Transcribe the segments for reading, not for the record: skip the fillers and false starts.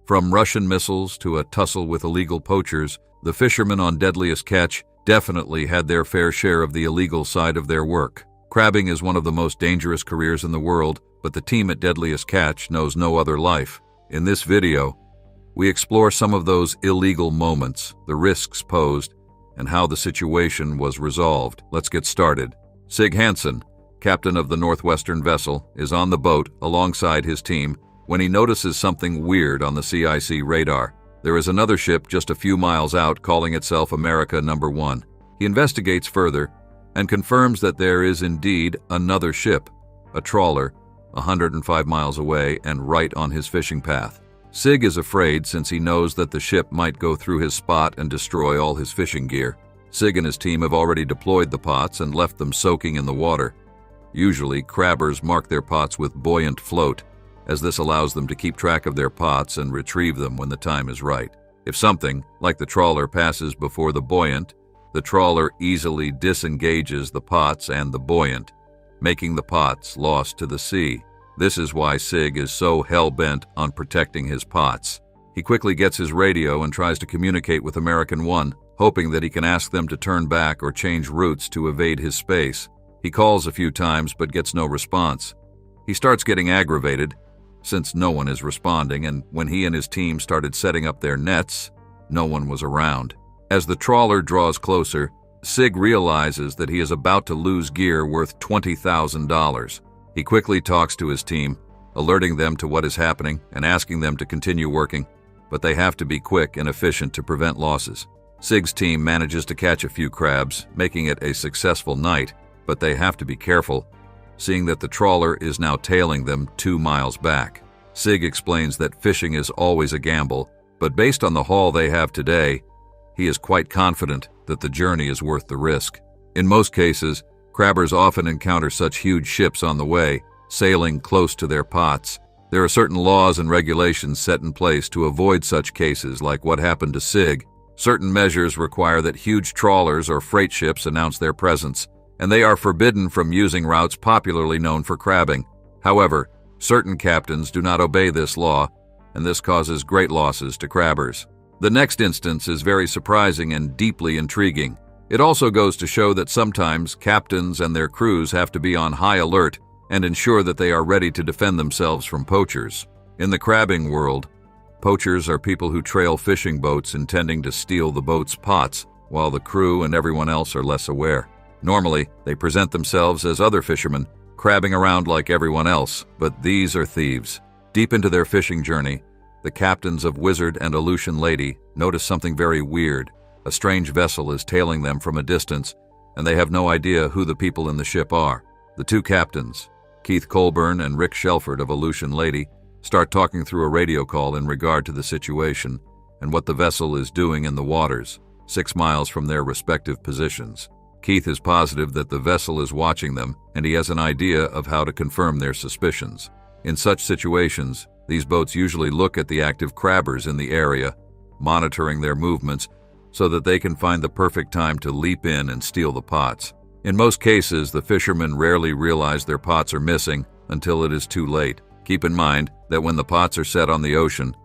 From Russian missiles to a tussle with illegal poachers, the fishermen on Deadliest Catch definitely had their fair share of the illegal side of their work. Crabbing is one of the most dangerous careers in the world, but the team at Deadliest Catch knows no other life. In this video, we explore some of those illegal moments, the risks posed, and how the situation was resolved. Let's get started. Sig Hansen, captain of the Northwestern vessel, is on the boat alongside his team when he notices something weird on the CIC radar. There is another ship just a few miles out calling itself America No. 1. He investigates further and confirms that there is indeed another ship, a trawler, 105 miles away and right on his fishing path. Sig is afraid since he knows that the ship might go through his spot and destroy all his fishing gear. Sig and his team have already deployed the pots and left them soaking in the water. Usually, crabbers mark their pots with buoyant float, as this allows them to keep track of their pots and retrieve them when the time is right. If something, like the trawler, passes before the buoyant, the trawler easily disengages the pots and the buoyant, making the pots lost to the sea. This is why Sig is so hell-bent on protecting his pots. He quickly gets his radio and tries to communicate with American 1, hoping that he can ask them to turn back or change routes to evade his space. He calls a few times but gets no response. He starts getting aggravated, since no one is responding, and when he and his team started setting up their nets, no one was around. As the trawler draws closer, Sig realizes that he is about to lose gear worth $20,000. He quickly talks to his team, alerting them to what is happening and asking them to continue working, but they have to be quick and efficient to prevent losses. Sig's team manages to catch a few crabs, making it a successful night, but they have to be careful, seeing that the trawler is now tailing them 2 miles back. Sig explains that fishing is always a gamble, but based on the haul they have today, he is quite confident that the journey is worth the risk. In most cases, crabbers often encounter such huge ships on the way, sailing close to their pots. There are certain laws and regulations set in place to avoid such cases like what happened to Sig. Certain measures require that huge trawlers or freight ships announce their presence, and they are forbidden from using routes popularly known for crabbing. However, certain captains do not obey this law, and this causes great losses to crabbers. The next instance is very surprising and deeply intriguing. It also goes to show that sometimes captains and their crews have to be on high alert and ensure that they are ready to defend themselves from poachers. In the crabbing world, poachers are people who trail fishing boats intending to steal the boat's pots, while the crew and everyone else are less aware. Normally, they present themselves as other fishermen, crabbing around like everyone else, but these are thieves. Deep into their fishing journey, the captains of Wizard and Aleutian Lady notice something very weird. A strange vessel is tailing them from a distance, and they have no idea who the people in the ship are. The two captains, Keith Colburn and Rick Shelford of Aleutian Lady, start talking through a radio call in regard to the situation and what the vessel is doing in the waters, 6 miles from their respective positions. Keith is positive that the vessel is watching them, and he has an idea of how to confirm their suspicions. In such situations, these boats usually look at the active crabbers in the area, monitoring their movements so that they can find the perfect time to leap in and steal the pots. In most cases, the fishermen rarely realize their pots are missing until it is too late. Keep in mind that when the pots are set on the ocean,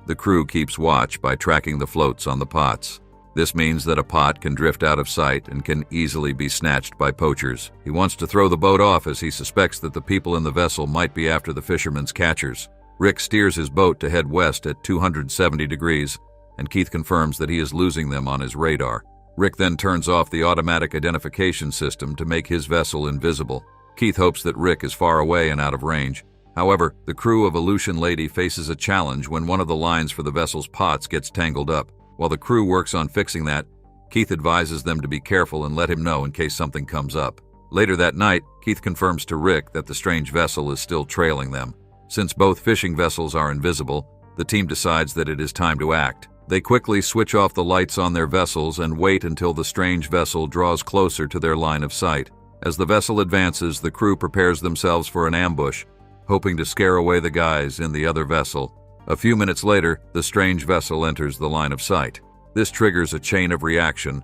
the crew keeps watch by tracking the floats on the pots. This means that a pot can drift out of sight and can easily be snatched by poachers. He wants to throw the boat off as he suspects that the people in the vessel might be after the fishermen's catchers. Rick steers his boat to head west at 270 degrees, and Keith confirms that he is losing them on his radar. Rick then turns off the automatic identification system to make his vessel invisible. Keith hopes that Rick is far away and out of range. However, the crew of Aleutian Lady faces a challenge when one of the lines for the vessel's pots gets tangled up. While the crew works on fixing that, Keith advises them to be careful and let him know in case something comes up. Later that night, Keith confirms to Rick that the strange vessel is still trailing them. Since both fishing vessels are invisible, the team decides that it is time to act. They quickly switch off the lights on their vessels and wait until the strange vessel draws closer to their line of sight. As the vessel advances, the crew prepares themselves for an ambush, hoping to scare away the guys in the other vessel. A few minutes later, the strange vessel enters the line of sight. This triggers a chain of reaction,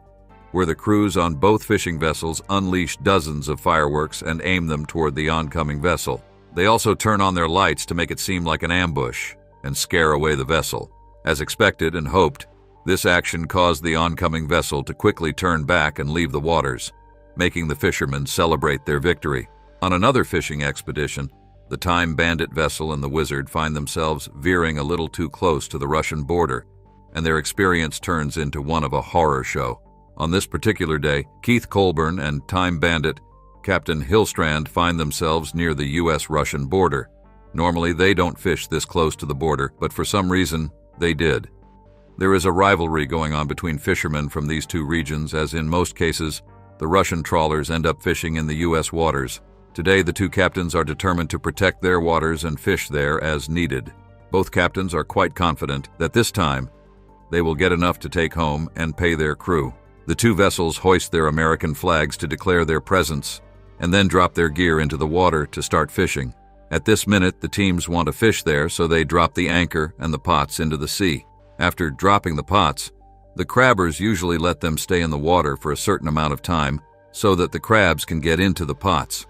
where the crews on both fishing vessels unleash dozens of fireworks and aim them toward the oncoming vessel. They also turn on their lights to make it seem like an ambush. and scare away the vessel. As expected and hoped, this action caused the oncoming vessel to quickly turn back and leave the waters, making the fishermen celebrate their victory. On another fishing expedition, the Time Bandit vessel and the Wizard find themselves veering a little too close to the Russian border, and their experience turns into one of a horror show. On this particular day, Keith Colburn and Time Bandit Captain Hillstrand find themselves near the U.S.-Russian border. Normally, they don't fish this close to the border, but for some reason, they did. There is a rivalry going on between fishermen from these two regions, as in most cases, the Russian trawlers end up fishing in the U.S. waters. Today, the two captains are determined to protect their waters and fish there as needed. Both captains are quite confident that this time, they will get enough to take home and pay their crew. The two vessels hoist their American flags to declare their presence, and then drop their gear into the water to start fishing. At this minute, the teams want to fish there, so they drop the anchor and the pots into the sea. After dropping the pots, the crabbers usually let them stay in the water for a certain amount of time so that the crabs can get into the pots.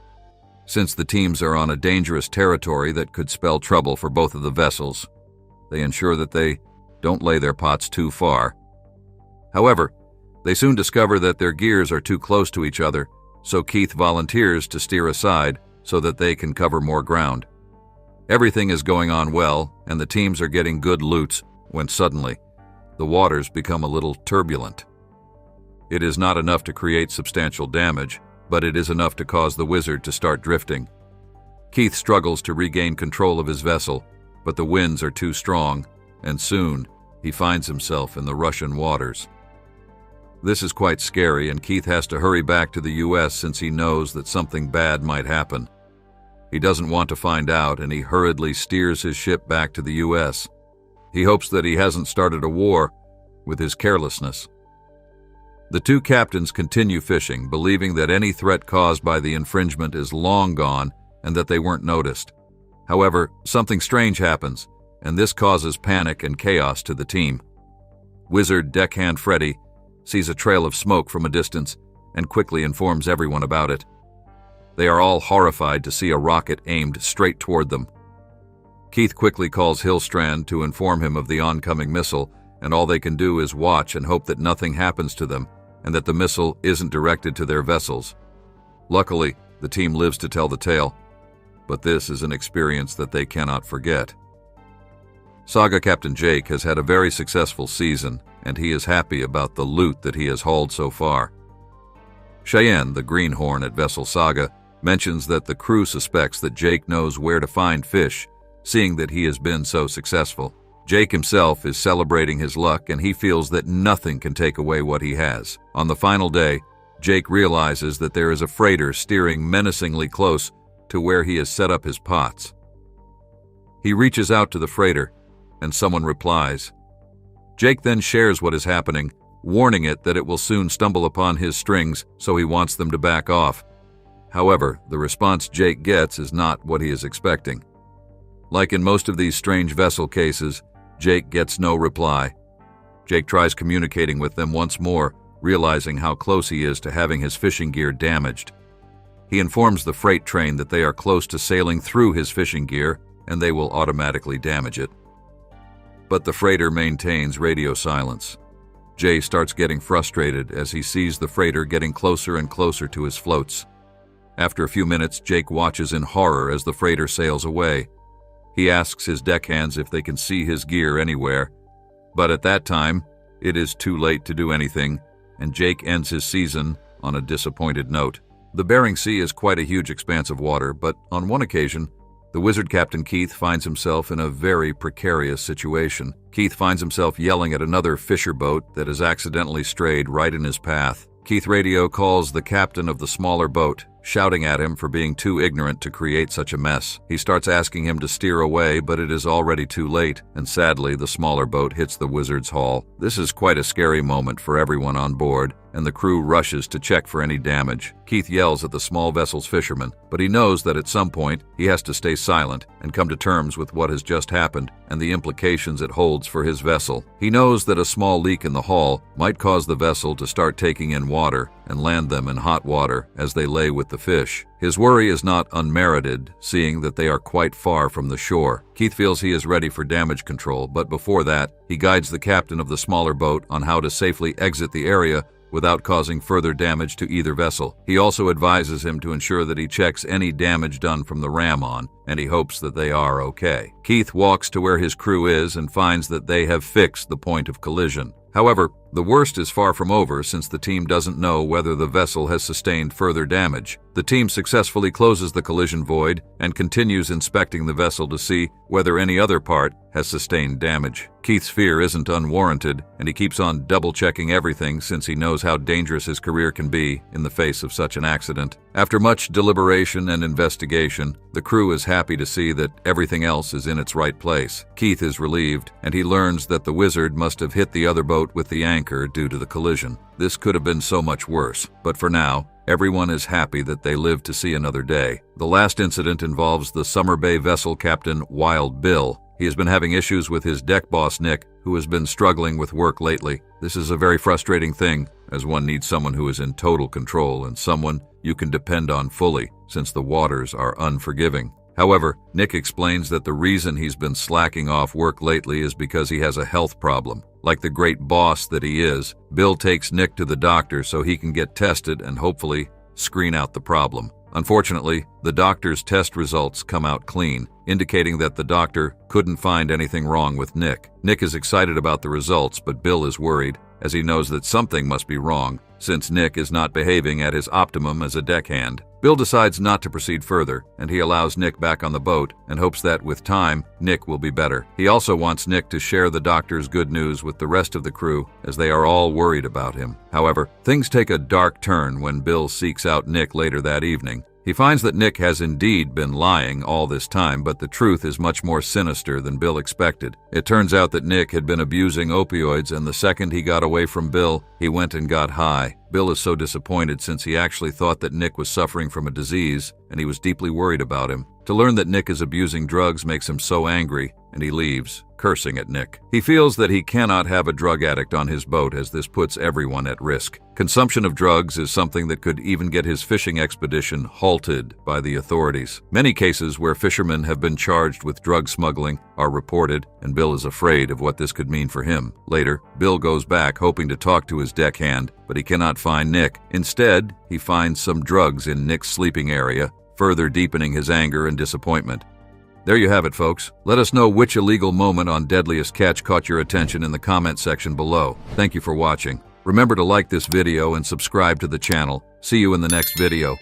Since the teams are on a dangerous territory that could spell trouble for both of the vessels, they ensure that they don't lay their pots too far. However, they soon discover that their gears are too close to each other, so Keith volunteers to steer aside so that they can cover more ground. Everything is going on well, and the teams are getting good loots when suddenly, the waters become a little turbulent. It is not enough to create substantial damage, but it is enough to cause the Wizard to start drifting. Keith struggles to regain control of his vessel, but the winds are too strong, and soon he finds himself in the Russian waters. This is quite scary, and Keith has to hurry back to the U.S. since he knows that something bad might happen. He doesn't want to find out, and he hurriedly steers his ship back to the U.S. He hopes that he hasn't started a war with his carelessness. The two captains continue fishing, believing that any threat caused by the infringement is long gone and that they weren't noticed. However, something strange happens, and this causes panic and chaos to the team. Wizard Deckhand Freddy sees a trail of smoke from a distance and quickly informs everyone about it. They are all horrified to see a rocket aimed straight toward them. Keith quickly calls Hillstrand to inform him of the oncoming missile, and all they can do is watch and hope that nothing happens to them and that the missile isn't directed to their vessels. Luckily, the team lives to tell the tale, but this is an experience that they cannot forget. Saga Captain Jake has had a very successful season, and he is happy about the loot that he has hauled so far. Cheyenne, the greenhorn at Vessel Saga, mentions that the crew suspects that Jake knows where to find fish, seeing that he has been so successful. Jake himself is celebrating his luck, and he feels that nothing can take away what he has. On the final day, Jake realizes that there is a freighter steering menacingly close to where he has set up his pots. He reaches out to the freighter, and someone replies. Jake then shares what is happening, warning it that it will soon stumble upon his strings, so he wants them to back off. However, the response Jake gets is not what he is expecting. Like in most of these strange vessel cases, Jake gets no reply. Jake tries communicating with them once more, realizing how close he is to having his fishing gear damaged. He informs the freight train that they are close to sailing through his fishing gear, and they will automatically damage it. But the freighter maintains radio silence. Jay starts getting frustrated as he sees the freighter getting closer and closer to his floats. After a few minutes, Jake watches in horror as the freighter sails away. He asks his deckhands if they can see his gear anywhere, but at that time, it is too late to do anything, and Jake ends his season on a disappointed note. The Bering Sea is quite a huge expanse of water, but on one occasion, the Wizard Captain Keith finds himself in a very precarious situation. Keith finds himself yelling at another fisher boat that has accidentally strayed right in his path. Keith radio calls the captain of the smaller boat, shouting at him for being too ignorant to create such a mess. He starts asking him to steer away, but it is already too late, and sadly, the smaller boat hits the Wizard's hull. This is quite a scary moment for everyone on board, and the crew rushes to check for any damage. Keith yells at the small vessel's fisherman, but he knows that at some point he has to stay silent and come to terms with what has just happened and the implications it holds for his vessel. He knows that a small leak in the hull might cause the vessel to start taking in water and land them in hot water as they lay with the fish. His worry is not unmerited, seeing that they are quite far from the shore. Keith feels he is ready for damage control, but before that, he guides the captain of the smaller boat on how to safely exit the area without causing further damage to either vessel. He also advises him to ensure that he checks any damage done from the ram-on, and he hopes that they are okay. Keith walks to where his crew is and finds that they have fixed the point of collision. However, the worst is far from over since the team doesn't know whether the vessel has sustained further damage. The team successfully closes the collision void and continues inspecting the vessel to see whether any other part has sustained damage. Keith's fear isn't unwarranted, and he keeps on double-checking everything since he knows how dangerous his career can be in the face of such an accident. After much deliberation and investigation, the crew is happy to see that everything else is in its right place. Keith is relieved, and he learns that the Wizard must have hit the other boat with the anchor due to the collision. This could have been so much worse, but for now, everyone is happy that they lived to see another day. The last incident involves the Summer Bay vessel captain Wild Bill. He has been having issues with his deck boss Nick, who has been struggling with work lately. This is a very frustrating thing, as one needs someone who is in total control and someone you can depend on fully, since the waters are unforgiving. However, Nick explains that the reason he's been slacking off work lately is because he has a health problem. Like the great boss that he is, Bill takes Nick to the doctor so he can get tested and hopefully screen out the problem. Unfortunately, the doctor's test results come out clean, indicating that the doctor couldn't find anything wrong with Nick. Nick is excited about the results, but Bill is worried, as he knows that something must be wrong, since Nick is not behaving at his optimum as a deckhand. Bill decides not to proceed further, and he allows Nick back on the boat and hopes that with time, Nick will be better. He also wants Nick to share the doctor's good news with the rest of the crew, as they are all worried about him. However, things take a dark turn when Bill seeks out Nick later that evening. He finds that Nick has indeed been lying all this time, but the truth is much more sinister than Bill expected. It turns out that Nick had been abusing opioids, and the second he got away from Bill, he went and got high. Bill is so disappointed since he actually thought that Nick was suffering from a disease, and he was deeply worried about him. To learn that Nick is abusing drugs makes him so angry, and he leaves, cursing at Nick. He feels that he cannot have a drug addict on his boat, as this puts everyone at risk. Consumption of drugs is something that could even get his fishing expedition halted by the authorities. Many cases where fishermen have been charged with drug smuggling are reported, and Bill is afraid of what this could mean for him. Later, Bill goes back hoping to talk to his deckhand, but he cannot find Nick. Instead, he finds some drugs in Nick's sleeping area, further deepening his anger and disappointment. There you have it, folks. Let us know which illegal moment on Deadliest Catch caught your attention in the comment section below. Thank you for watching. Remember to like this video and subscribe to the channel. See you in the next video.